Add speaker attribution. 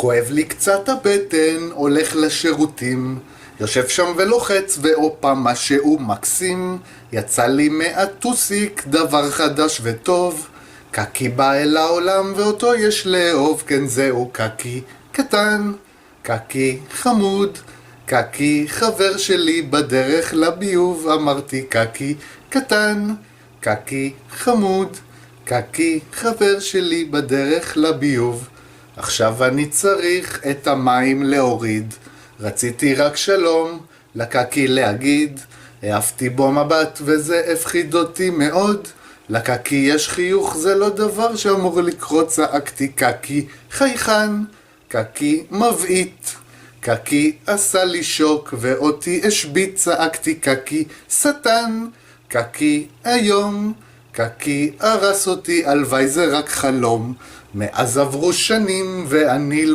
Speaker 1: כואב לי קצת הבטן, הולך לשירותים, יושב שם ולוחץ ואופה משהו מקסים. יצא לי מהטוסיק דבר חדש וטוב, קקי בא אל העולם ואותו יש לאהוב. כן, זהו קקי קטן, קקי חמוד, קקי חבר שלי בדרך לביוב. אמרתי קקי קטן, קקי חמוד, קקי חבר שלי בדרך לביוב. עכשיו אני צריך את המים להוריד, רציתי רק שלום לקקי להגיד. העפתי בו מבט וזה הפחיד אותי מאוד, לקקי יש חיוך, זה לא דבר שאמור לקרות. צעקתי קקי חייכן, קקי מבעית, קקי עשה לי שוק ואותי השביט. צעקתי קקי שטן, קקי היום, קקי הרס אותי, הלוואי זה רק חלום. מאז עברו שנים ואני